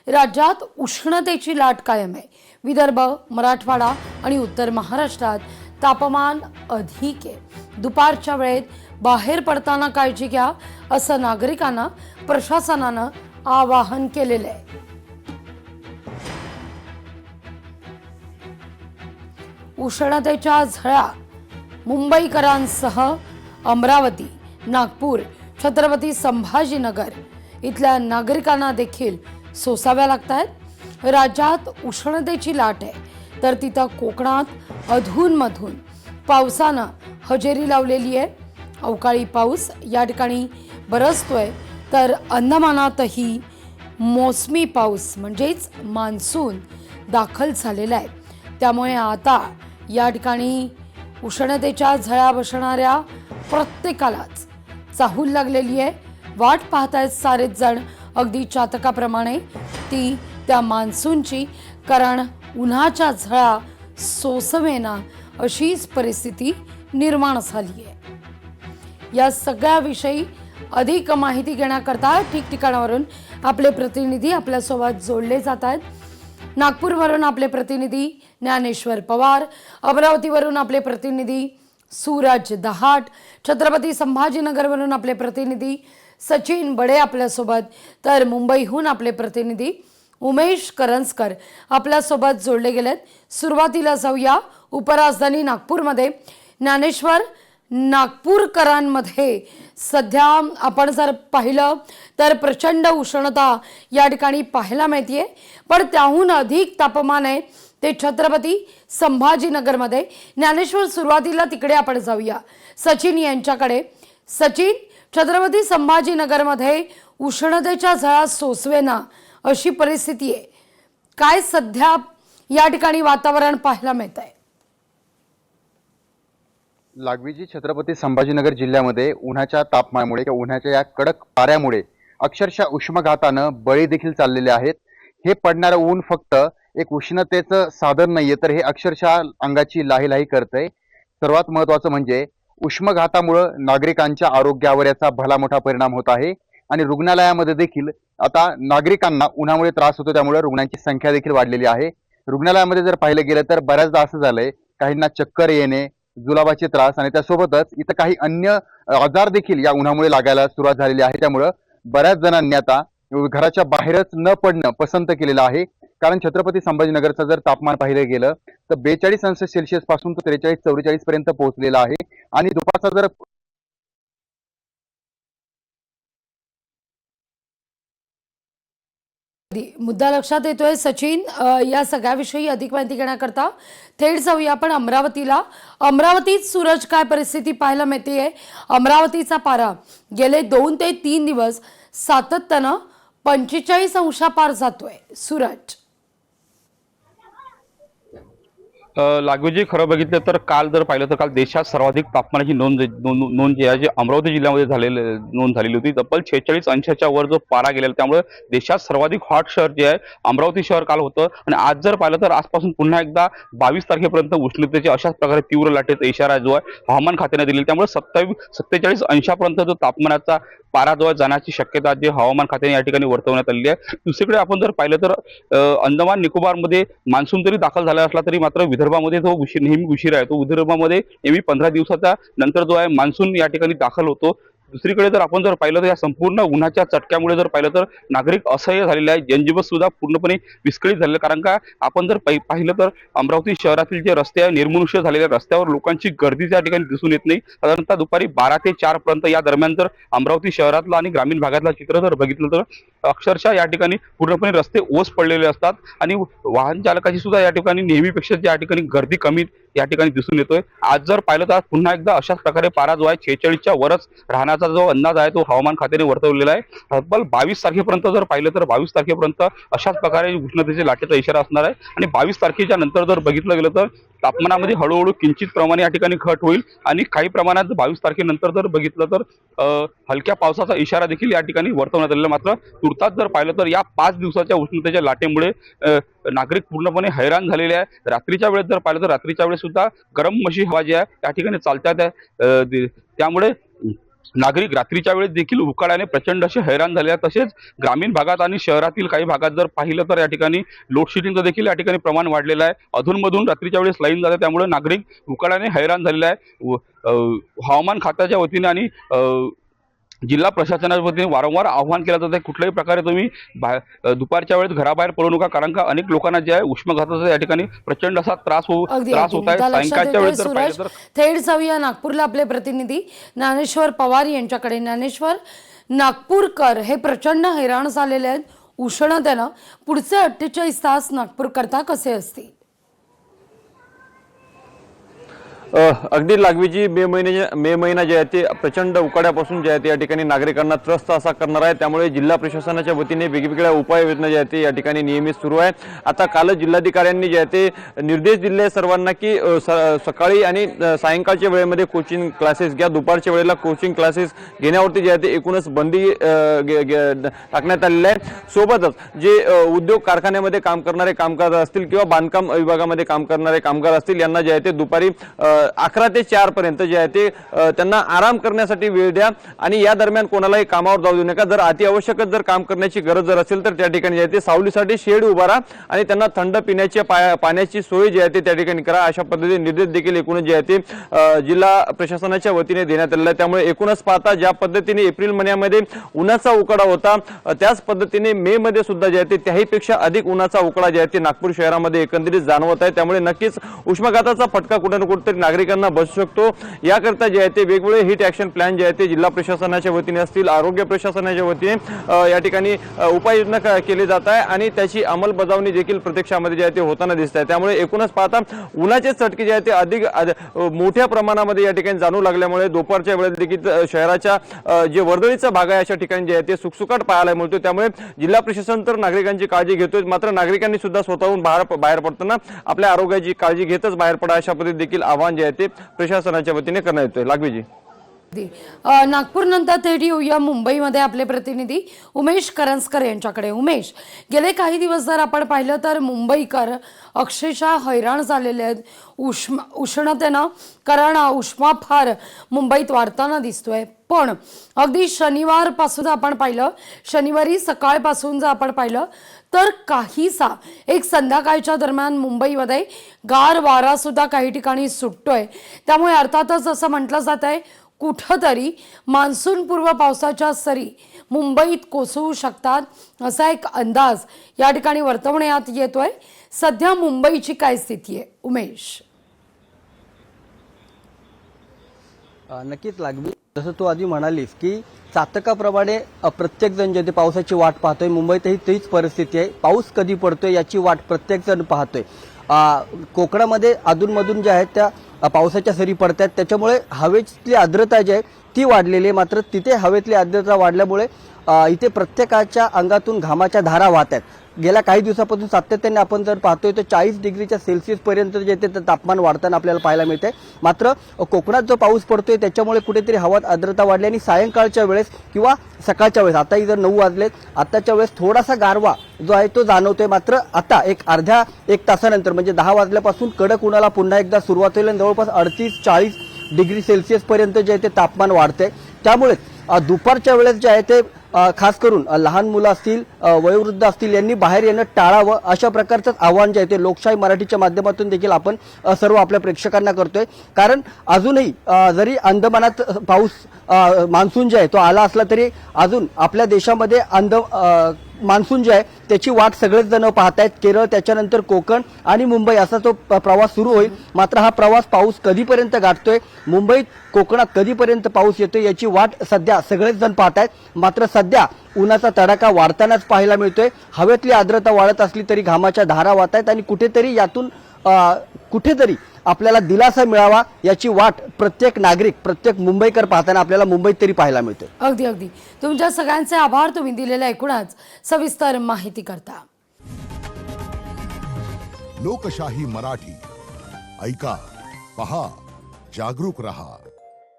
राज्यात उष्णतेची लाट कायम आहे। विदर्भ, मराठवाडा आणि उत्तर महाराष्ट्रात तापमान अधिक आहे। दुपारच्या वेळेत बाहेर पडताना काळजी घ्या असं नागरिकांना प्रशासनानं आवाहन केलेलं आहे। उष्णतेच्या झळा मुंबईकरांसह अमरावती, नागपूर, छत्रपती संभाजीनगर इथल्या नागरिकांना देखील सोसाव्या लागतात। राज्यात उष्णतेची लाट आहे तर तिथं कोकणात अधूनमधून पावसानं हजेरी लावलेली आहे। अवकाळी पाऊस या ठिकाणी बरसतोय तर अंदमानातही मोसमी पाऊस म्हणजेच मान्सून दाखल झालेला आहे। त्यामुळे आता या ठिकाणी उष्णतेच्या झळा बसणाऱ्या प्रत्येकालाच चाहूल लागलेली आहे। वाट पाहतायत सारेच जण अगदी चातकाप्रमाणे ती त्या मान्सूनची, कारण उन्हाच्या झळा सोसवेना अशीच परिस्थिती निर्माण झाली आहे। या सगळ्याविषयी अधिक माहिती घेण्याकरता ठिकठिकाणावरून आपले प्रतिनिधी आपल्यासोबत जोडले जात आहेत। नागपूरवरून आपले प्रतिनिधी ज्ञानेश्वर पवार, अमरावतीवरून आपले प्रतिनिधी सूरज दहाट, छत्रपती संभाजीनगरवरून आपले प्रतिनिधी सचिन बडे आपल्यासोबत, तर मुंबईहून आपले प्रतिनिधी उमेश करंजकर आपल्यासोबत जोडले गेलेत। सुरुवातीला जाऊया उपराजधानी नागपूरमध्ये। ज्ञानेश्वर, नागपूरकरांमध्ये सध्या आपण जर पाहिलं तर प्रचंड उष्णता या ठिकाणी पाहायला मिळते, पण त्याहून अधिक तापमान आहे ते छत्रपती संभाजीनगरमध्ये। ज्ञानेश्वर, सुरुवातीला तिकडे आपण जाऊया सचिन यांच्याकडे। सचिन, छत्रपती संभाजीनगरमध्ये उष्णतेच्या झळा सोसवेना अशी परिस्थिती आहे, काय सध्या या ठिकाणी वातावरण पाहायला मिळत आहे? लागवीजी छत्रपती संभाजीनगर जिल्ह्यामध्ये उन्हाच्या तापमानामुळे किंवा उन्हाच्या या कडक पाऱ्यामुळे अक्षरशः उष्माघातानं बळी देखील चाललेले आहेत। हे पडणारं ऊन फक्त एक उष्णतेचं साधन नाहीये, तर हे अक्षरशः अंगाची लाहीलाही करतंय। सर्वात महत्त्वाचं म्हणजे उष्माघातामुळे नागरिकांच्या आरोग्यावर याचा भला मोठा परिणाम होत आहे आणि रुग्णालयामध्ये देखील आता नागरिकांना उन्हामुळे त्रास होतो, त्यामुळे रुग्णांची संख्या देखील वाढलेली आहे। रुग्णालयामध्ये जर पाहिलं गेलं तर बऱ्याचदा असं झालंय, काहींना चक्कर येणे, जुलाबाचे त्रास आणि त्यासोबतच इथं काही अन्य आजार देखील या उन्हामुळे लागायला सुरुवात झालेली आहे। त्यामुळं बऱ्याच जणांनी आता घराच्या बाहेरच न पडणं पसंत केलेलं आहे, कारण छत्रपती संभाजीनगरचं जर तापमान पाहिलं गेलं तर 42°C पासून 43-44 पर्यंत पोहोचलेलं आहे आणि दुपारचा जर मुद्दा लक्षात येतोय सचिन। या सगळ्याविषयी अधिक माहिती घेण्याकरता थेट जाऊया आपण अमरावतीला। अमरावतीत सूरज, काय परिस्थिती पाहायला मिळते? अमरावतीचा पारा गेले 2 ते 3 दिवस सातत्यानं 45 अंशापार जातोय। सूरज, लागवीजी खरं बघितलं तर काल जर पाहिलं तर काल देशात सर्वाधिक तापमानाची नोंद जी आहे जी अमरावती जिल्ह्यामध्ये नोंद झालेली होती। तब्बल 46 अंशाच्या वर जो पारा गेलेला, त्यामुळे देशात सर्वाधिक हॉट शहर जे आहे अमरावती शहर काल होतं। आणि आज जर पाहिलं तर आजपासून पुन्हा एकदा 22 तारखेपर्यंत उष्णतेचे अशाच प्रकारे तीव्र लाटेचा इशारा जो आहे हवामान खात्याने दिलेला, त्यामुळे 47 अंशापर्यंत जो तापमानाचा पारा जो जाण्याची शक्यता जे हवामान खात्याने या ठिकाणी वर्तवण्यात आलेली आहे। दुसरीकडे आपण जर पाहिलं तर अंदमान निकोबारमध्ये मान्सून जरी दाखल झाला असला तरी मात्र विदर्भामध्ये जो नेहमी उशीर आहे, तो विदर्भामध्ये नेहमी 15 दिवसाचा नंतर जो आहे मान्सून या ठिकाणी दाखल होतो। दुसरीकडे जर आपण जर पाहिलं तर या संपूर्ण उन्हाच्या चटक्यामुळे जर पाहिलं तर नागरिक असह्य झालेले आहे, जनजीवन सुद्धा पूर्णपणे विस्कळीत झालेलं, कारण का आपण जर पाहिलं तर अमरावती शहरातील जे रस्ते आहे निर्मनुष्य झालेल्या रस्त्यावर लोकांची गर्दी त्या ठिकाणी दिसून येत नाही। साधारणतः दुपारी 12 ते 4 पर्यंत या दरम्यान जर अमरावती शहरातलं आणि ग्रामीण भागातलं चित्र जर बघितलं तर अक्षरशः या ठिकाणी पूर्णपणे रस्ते ओस पडलेले असतात आणि वाहन चालकाची सुद्धा या ठिकाणी नेहमीपेक्षा या ठिकाणी गर्दी कमी या ठिकाणी दिसून येतोय। आज जर पाहिलं तर पुन्हा एकदा अशाच प्रकारे पारा जो आहे 46च्या वरच राहण्याचा जो अंदाज आहे तो हवामान खात्याने वर्तवलेला आहे। तब्बल 22 तारखेपर्यंत जर पाहिलं तर 22 तारखेपर्यंत अशाच प्रकारे उष्णतेच्या लाटेचा इशारा असणार आहे आणि 22 तारखेच्या नंतर जर बघितलं गेलं तर तापमानामध्ये हळूहळू किंचित प्रमाणे या ठिकाणी घट होईल आणि काही प्रमाणात 22 तारखेनंतर जर बघितलं तर हलक्या पावसाचा इशारा देखील या ठिकाणी वर्तवण्यात आलेला। मात्र तुर्तास जर पाहिलं तर या 5 दिवसाच्या उष्णतेच्या लाटेमुळे नागरिक पूर्णपणे हैराण झालेले आहे। रात्रीच्या वेळेस जर पाहिलं तर रात्रीच्या वेळेस सुद्धा गरम अशी हवा जी आहे त्या ठिकाणी चालतात आहे, त्यामुळे नागरिक रात्रीच्या वेळेस देखील उकाड्याने प्रचंड असे हैराण झाले आहेत। तसेच ग्रामीण भागात आणि शहरातील काही भागात जर पाहिलं तर या ठिकाणी लोडशेडिंगचं देखील या ठिकाणी प्रमाण वाढलेलं आहे। अधूनमधून रात्रीच्या वेळेस लाईन जाते, त्यामुळे नागरिक उकाड्याने हैराण झालेले आहे। हवामान खात्याच्या वतीने आणि जिल्हा प्रशासनाच्या वतीने वारंवार आव्हान केलं जातं, कुठल्याही प्रकारे तुम्ही दुपारच्या वेळेस घराबाहेर पडू नका, कारण का अनेक लोकांना जे आहे उष्माघाताचा या ठिकाणी प्रचंड असा त्रास होत आहे। सायंकाळच्या वेळेस जर पाहिलं तर थेट जाऊया नागपूरला आपले प्रतिनिधी ज्ञानेश्वर पवार यांच्याकडे। ज्ञानेश्वर, नागपूरकर हे प्रचंड हैराण झालेले आहेत उष्णतेनं, पुढचे 48 तास नागपूर करता कसे असतील? अगदी लागवीजी मे महिना जे आहे ते प्रचंड उकाड्यापासून जे आहे ते या ठिकाणी नागरिकांना त्रस्त असा करणार आहे। त्यामुळे जिल्हा प्रशासनाच्या वतीने वेगवेगळ्या उपाययोजना जे आहे ते या ठिकाणी नियमित सुरू आहे। आता काल जिल्हाधिकाऱ्यांनी जे आहे ते निर्देश दिले सर्वांना की सकाळी आणि सायंकाळच्या वेळेमध्ये कोचिंग क्लासेस घ्या, दुपारच्या वेळेला कोचिंग क्लासेस घेण्यावरती जे आहे ते एकूणच बंदी टाकण्यात आलेली आहे। सोबतच जे उद्योग कारखान्यामध्ये काम करणारे कामगार असतील किंवा बांधकाम विभागामध्ये काम करणारे कामगार असतील यांना जे आहे ते दुपारी 11 ते 4 पर्यंत जे आहे ते त्यांना आराम करण्यासाठी वेळ द्या आणि या दरम्यान कोणालाही कामावर जाऊ देऊ नका। जर अति आवश्यकच जर काम करण्याची गरज जर असेल तर त्या ठिकाणी जे आहे ते सावलीसाठी शेड उभारा आणि त्यांना थंड पिण्याच्या पाण्याची सोय जी आहे ते त्या ठिकाणी करा, अशा पद्धतीने निर्देश देखील एकूणच जे आहे ते जिल्हा प्रशासनाच्या वतीने देण्यात आलेला आहे। त्यामुळे एकूणच पाहता ज्या पद्धतीने एप्रिल महिन्यामध्ये उन्हाचा उकाडा होता, त्याच पद्धतीने मे मध्ये सुद्धा जे आहे ते त्याहीपेक्षा अधिक उन्हाचा उकाडा जे आहे ते नागपूर शहरामध्ये एकंदरीत जाणवत आहे। त्यामुळे नक्कीच उष्माघाताचा फटका कुठे ना कुठेतरी नागरिकांना बसू शकतो। याकरता जे आहे ते वेगवेगळे हिट ऍक्शन प्लॅन जे आहे ते जिल्हा प्रशासनाच्या वतीने असतील, आरोग्य प्रशासनाच्या वतीने या ठिकाणी उपाययोजना केली जात आहे आणि त्याची अंमलबजावणी देखील प्रत्यक्षामध्ये जे आहे ते होताना दिसत आहे। त्यामुळे एकूणच पाहता उन्हाचे चटके जे आहे ते अधिक मोठ्या प्रमाणामध्ये या ठिकाणी जाणवू लागल्यामुळे दुपारच्या वेळेत देखील शहराच्या जे वर्दळीचा भाग आहे अशा ठिकाणी जे आहे ते सुकसुकाट पाहायला मिळतो। त्यामुळे जिल्हा प्रशासन तर नागरिकांची काळजी घेतोय, मात्र नागरिकांनी सुद्धा स्वतःहून बाहेर पडताना आपल्या आरोग्याची काळजी घेतच बाहेर पडा, अशा पद्धतीने देखील आवाहन जे आहे ते प्रशासनाच्या वतीने करण्यात येतोय। लागवीजी, नागपूर नंतर थेट येऊया मुंबईमध्ये आपले प्रतिनिधी उमेश करंजकर यांच्याकडे। उमेश, गेले काही दिवस जर आपण पाहिलं तर मुंबईकर अक्षरशः हैराण झालेले आहेत उष्णतेनं, कारण उष्मा फार मुंबईत वाढताना दिसतोय। पण अगदी शनिवारपासून आपण पाहिलं, शनिवारी सकाळपासून जर आपण पाहिलं तर काहीसा एक संध्याकाळच्या दरम्यान मुंबईमध्ये गार वारा सुद्धा काही ठिकाणी सुटतोय। त्यामुळे अर्थातच असं म्हटलं जात आहे कुठंतरी मान्सून पूर्व पावसाच्या सरी मुंबईत कोसळू शकतात असा एक अंदाज या ठिकाणी वर्तवण्यात येतोय। सध्या मुंबईची काय स्थिती आहे उमेश? नक्कीच लागवी, जसं तू आधी म्हणालीस की चातकाप्रमाणे प्रत्येक जण जे ते पावसाची वाट पाहतोय, मुंबईतही तीच परिस्थिती आहे। पाऊस कधी पडतोय याची वाट प्रत्येक जण पाहतोय। कोकणामध्ये अधूनमधून ज्या आहेत त्या पावसाच्या सरी पडतात, त्याच्यामुळे हवेतली आर्द्रता जी आहे ती वाढलेली आहे। मात्र तिथे हवेतली आर्द्रता वाढल्यामुळे इथे प्रत्येकाच्या अंगातून घामाच्या धारा वाहत आहेत। गेल्या काही दिवसापासून सातत्याने आपण जर पाहतोय तर 40 डिग्रीच्या सेल्सिअस पर्यंत जे ते तापमान वाढताना आपल्याला पाहायला मिळते। मात्र कोकणात जो पाऊस पडतोय त्याच्यामुळे कुठेतरी हवात आर्द्रता वाढली आणि सायंकाळच्या वेळेस किंवा सकाळच्या वेळेस, आताही जर 9 वाजलेत, आताच्या वेळेस थोडासा गारवा जो आहे तो जाणवतोय। मात्र आता एक तासानंतर म्हणजे 10 वाजल्यापासून कडक उन्हाला पुन्हा एकदा सुरुवात होईल आणि जवळपास 38-40 डिग्री सेल्सिअस पर्यंत जे आहे ते तापमान वाढते। त्यामुळे दुपारच्या वेळेस जे आहे ते खास करून लहान मुलं असतील, वयोवृद्ध असतील, यांनी बाहेर येणं टाळावं, अशा प्रकारचं आव्हान जे आहे ते लोकशाही मराठीच्या माध्यमातून देखील आपण सर्व आपल्या प्रेक्षकांना करतोय। कारण अजूनही जरी अंदमानात पाऊस मान्सून जे आहे तो आला असला तरी अजून आपल्या देशामध्ये मान्सून जे आहे त्याची वाट सगळेच जण पाहतायत। केरळ, त्याच्यानंतर कोकण आणि मुंबई असा तो प्रवास सुरू होईल। मात्र हा प्रवास पाऊस कधीपर्यंत गाठतोय, मुंबईत कोकणात कधीपर्यंत पाऊस येतोय याची वाट सध्या सगळेच जण पाहतायत। मात्र सध्या उन्हाचा तडाखा वाढतानाच पाहायला मिळतोय। हवेतली आर्द्रता वाढत असली तरी घामाच्या धारा वाहत आहेत आणि कुठेतरी यातून कुठेतरी आपल्याला दिलासा मिळावा याची वाट प्रत्येक नागरिक, प्रत्येक मुंबईकर पाहताना आपल्याला मुंबईत तरी पाहायला मिळते। अगदी अगदी तुमच्या सगळ्यांचे आभार, तुम्ही दिलेल्या एकूणच सविस्तर माहिती करता। लोकशाही मराठी ऐका, पहा, जागरूक रहा।